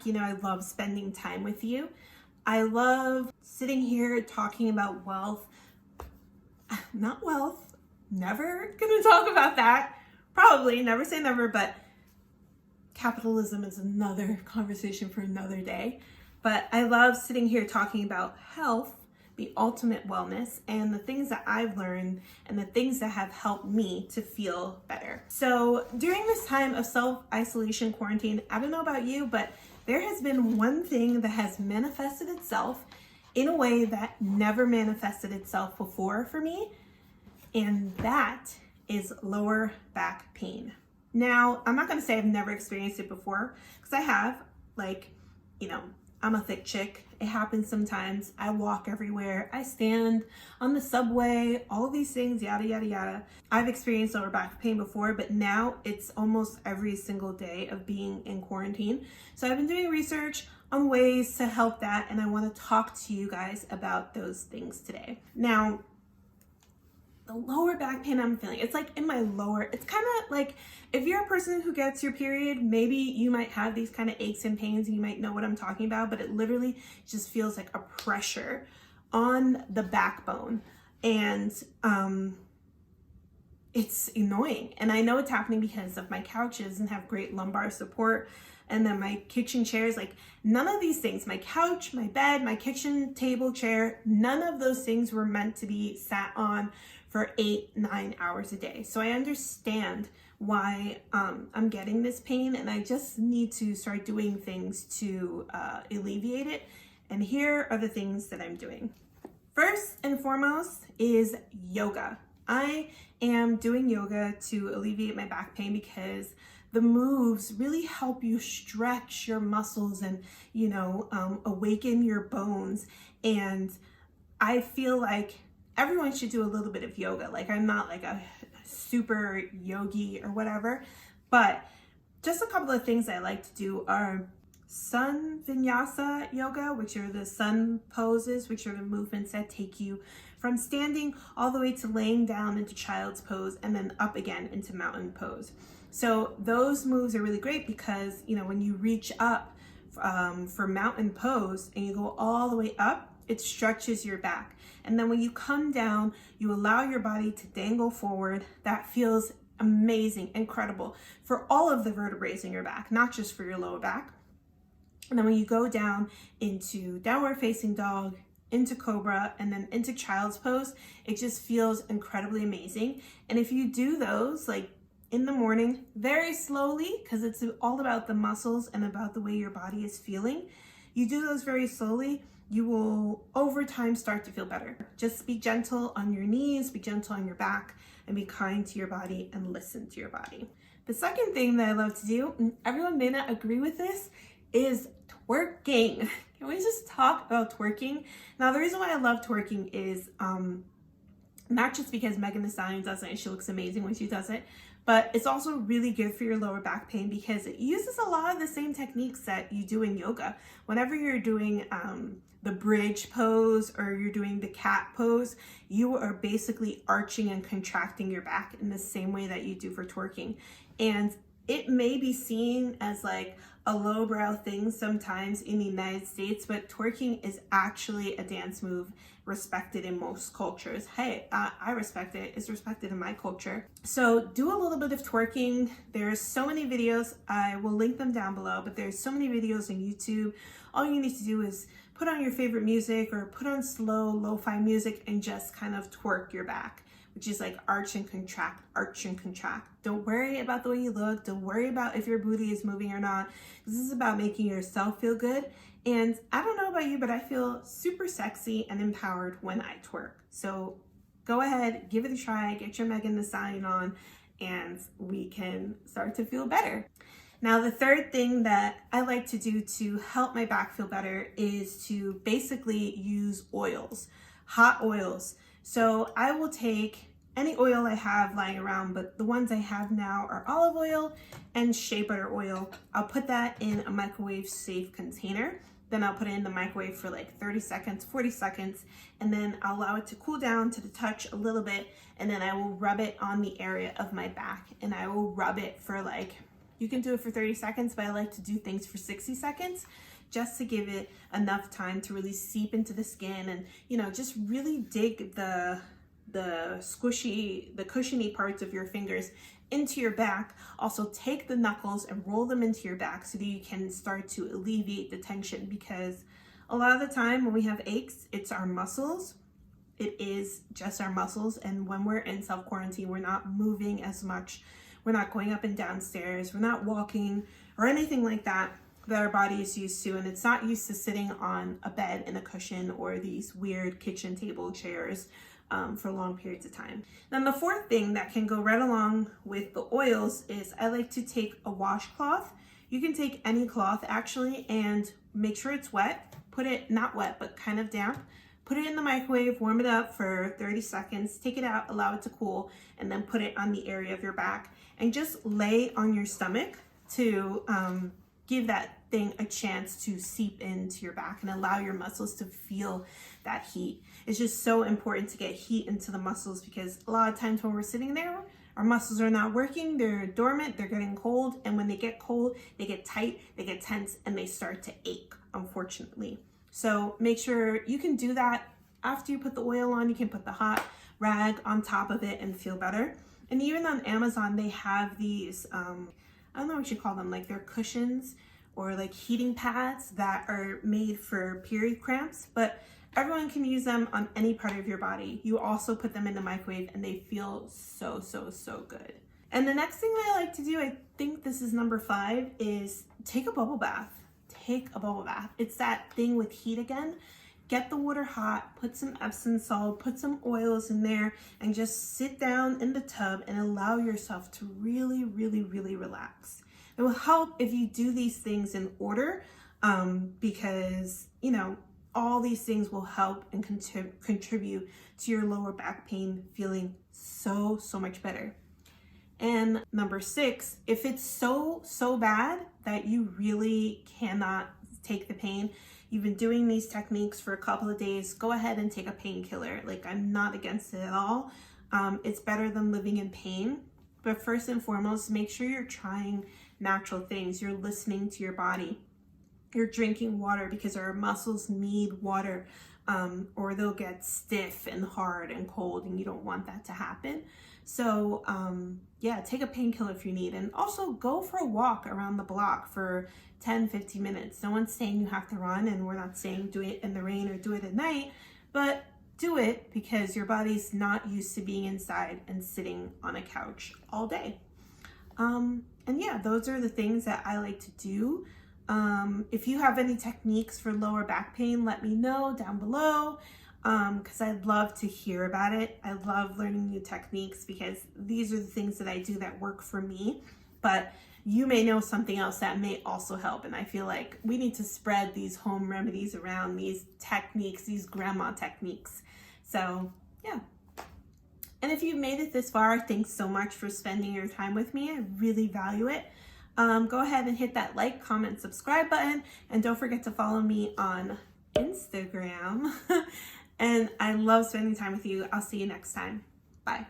You know, I love spending time with you. I love sitting here talking about wealth. Not wealth, never gonna talk about that. Probably, never say never, but capitalism is another conversation for another day. But I love sitting here talking about health, the ultimate wellness, and the things that I've learned and the things that have helped me to feel better. So during this time of self-isolation quarantine, I don't know about you, but there has been one thing that has manifested itself in a way that never manifested itself before for me, and that is lower back pain. Now, I'm not gonna say I've never experienced it before, because I have. Like, you know, I'm a thick chick. It happens sometimes. I walk everywhere. I stand on the subway, all of these things, yada, yada, yada. I've experienced lower back pain before, but now it's almost every single day of being in quarantine. So I've been doing research on ways to help that, and I want to talk to you guys about those things today. Now, the lower back pain I'm feeling, it's like in my lower, it's kind of like, if you're a person who gets your period, maybe you might have these kind of aches and pains, and you might know what I'm talking about, but it literally just feels like a pressure on the backbone, and it's annoying. And I know it's happening because of my couches and have great lumbar support. And then my kitchen chairs, like none of these things, my couch, my bed, my kitchen table chair, none of those things were meant to be sat on for 8-9 hours a day. So I understand why I'm getting this pain, and I just need to start doing things to alleviate it. And here are the things that I'm doing. First and foremost is yoga. I am doing yoga to alleviate my back pain because the moves really help you stretch your muscles and, you know, awaken your bones. And I feel like everyone should do a little bit of yoga. Like, I'm not like a super yogi or whatever, but just a couple of things I like to do are sun vinyasa yoga, which are the sun poses, which are the movements that take you from standing all the way to laying down into child's pose and then up again into mountain pose. So those moves are really great because, you know, when you reach up for mountain pose and you go all the way up, it stretches your back. And then when you come down, you allow your body to dangle forward. That feels amazing, incredible for all of the vertebrae in your back, not just for your lower back. And then when you go down into downward facing dog, into cobra, and then into child's pose, it just feels incredibly amazing. And if you do those like in the morning, very slowly, because it's all about the muscles and about the way your body is feeling, you do those very slowly, you will over time start to feel better. Just be gentle on your knees, be gentle on your back, and be kind to your body and listen to your body. The second thing that I love to do, and everyone may not agree with this, is twerking. Can we just talk about twerking? Now, the reason why I love twerking is not just because Megan Thee Stallion does it and she looks amazing when she does it, but it's also really good for your lower back pain because it uses a lot of the same techniques that you do in yoga. Whenever you're doing the bridge pose or you're doing the cat pose, you are basically arching and contracting your back in the same way that you do for twerking. And it may be seen as like a lowbrow thing sometimes in the United States, but twerking is actually a dance move respected in most cultures. Hey, I respect it. It's respected in my culture. So do a little bit of twerking. There's so many videos. I will link them down below, but there's so many videos on YouTube. All you need to do is put on your favorite music or put on slow, lo-fi music and just kind of twerk your back, which is like arch and contract, arch and contract. Don't worry about the way you look. Don't worry about if your booty is moving or not. This is about making yourself feel good. And I don't know about you, but I feel super sexy and empowered when I twerk. So go ahead, give it a try, get your Megan Thee Stallion on, and we can start to feel better. Now, the third thing that I like to do to help my back feel better is to basically use oils, hot oils. So I will take any oil I have lying around, but the ones I have now are olive oil and shea butter oil. I'll put that in a microwave safe container. Then I'll put it in the microwave for like 30 seconds, 40 seconds, and then I'll allow it to cool down to the touch a little bit, and then I will rub it on the area of my back, and I will rub it for like You can do it for 30 seconds, but I like to do things for 60 seconds just to give it enough time to really seep into the skin and, you know, just really dig the cushiony parts of your fingers into your back. Also take the knuckles and roll them into your back so that you can start to alleviate the tension, because a lot of the time when we have aches, it's our muscles. It is just our muscles. And when we're in self-quarantine, we're not moving as much. We're not going up and down stairs. We're not walking or anything like that our body is used to. And it's not used to sitting on a bed in a cushion or these weird kitchen table chairs for long periods of time. Then the fourth thing that can go right along with the oils is I like to take a washcloth. You can take any cloth actually and make sure it's wet. Put it, not wet, but kind of damp. Put it in the microwave, warm it up for 30 seconds, take it out, allow it to cool, and then put it on the area of your back. And just lay on your stomach to give that thing a chance to seep into your back and allow your muscles to feel that heat. It's just so important to get heat into the muscles, because a lot of times when we're sitting there, our muscles are not working, they're dormant, they're getting cold, and when they get cold, they get tight, they get tense, and they start to ache, unfortunately. So make sure you can do that after you put the oil on. You can put the hot rag on top of it and feel better. And even on Amazon, they have these, I don't know what you call them, like they're cushions or like heating pads that are made for period cramps, but everyone can use them on any part of your body. You also put them in the microwave and they feel so, so, so good. And the next thing that I like to do, I think this is number 5, is take a bubble bath. Take a bubble bath. It's that thing with heat again. Get the water hot, put some Epsom salt, put some oils in there, and just sit down in the tub and allow yourself to really, really, really relax. It will help if you do these things in order, because, you know, all these things will help and contribute to your lower back pain feeling so, so much better. And number 6, if it's so bad that you really cannot take the pain, you've been doing these techniques for a couple of days, go ahead and take a painkiller. Like, I'm not against it at all. It's better than living in pain. But first and foremost, make sure you're trying natural things. You're listening to your body. You're drinking water, because our muscles need water, or they'll get stiff and hard and cold, and you don't want that to happen. So yeah, take a painkiller if you need, and also go for a walk around the block for 10-15 minutes. No one's saying you have to run, and we're not saying do it in the rain or do it at night, but do it because your body's not used to being inside and sitting on a couch all day. And yeah, those are the things that I like to do. If you have any techniques for lower back pain, let me know down below, because I'd love to hear about it. I love learning new techniques because these are the things that I do that work for me, but you may know something else that may also help. And I feel like we need to spread these home remedies around, these techniques, these grandma techniques. So yeah. And if you've made it this far, thanks so much for spending your time with me. I really value it. Go ahead and hit that like, comment, subscribe button, and don't forget to follow me on Instagram. And I love spending time with you. I'll see you next time. Bye.